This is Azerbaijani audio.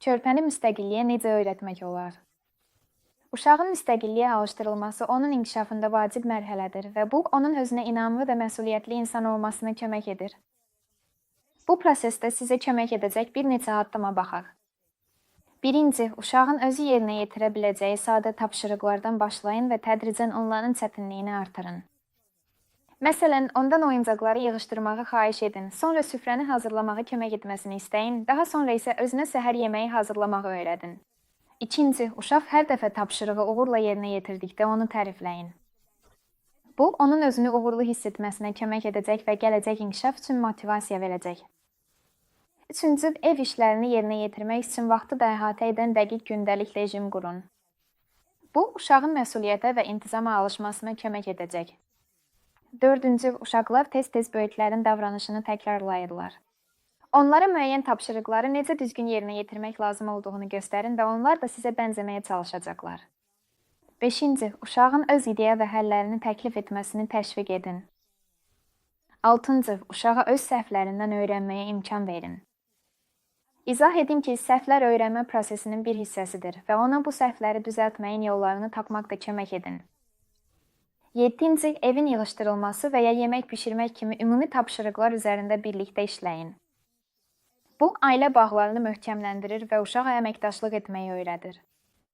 Körpəni müstəqilliyə necə öyrətmək olar? Uşağın müstəqilliyə alışdırılması onun inkişafında vacib mərhələdir və bu, onun özünə inamlı və məsuliyyətli insan olmasına kömək edir. Bu prosesdə sizə kömək edəcək bir neçə addıma baxaq. Birinci, uşağın özü yerinə yetirə biləcəyi sadə tapşırıqlardan başlayın və tədricən onların çətinliyini artırın. Məsələn, ondan oyuncaqları yığışdırmağı xahiş edin, sonra süfrəni hazırlamağı kömək etməsini istəyin, daha sonra isə özünə səhər yeməyi hazırlamağı öyrədin. İkinci, uşaq hər dəfə tapşırığı uğurla yerinə yetirdikdə onu tərifləyin. Bu, onun özünü uğurlu hiss etməsinə kömək edəcək və gələcək inkişaf üçün motivasiya verəcək. Üçüncü, ev işlərini yerinə yetirmək üçün vaxtı da əhatə edən dəqiq gündəlik rejim qurun. Bu, uşağın məsuliyyətə və intizama alışmasına kömək edəcək. Dördüncü, uşaqlar tez-tez böyüklərin davranışını təkrarlayırlar. Onlara müəyyən tapşırıqları necə düzgün yerinə yetirmək lazım olduğunu göstərin və onlar da sizə bənzəməyə çalışacaqlar. Beşinci, uşağın öz ideya və həllərini təklif etməsini təşviq edin. Altıncı, uşağa öz səhvlərindən öyrənməyə imkan verin. İzah edin ki, səhvlər öyrənmə prosesinin bir hissəsidir və ona bu səhvləri düzəltməyin yollarını tapmaqda kömək edin. Yeddinci, evin yığışdırılması və ya yemək bişirmək kimi ümumi tapşırıqlar üzərində birlikdə işləyin. Bu, ailə bağlarını möhkəmləndirir və uşağa əməkdaşlıq etməyi öyrədir.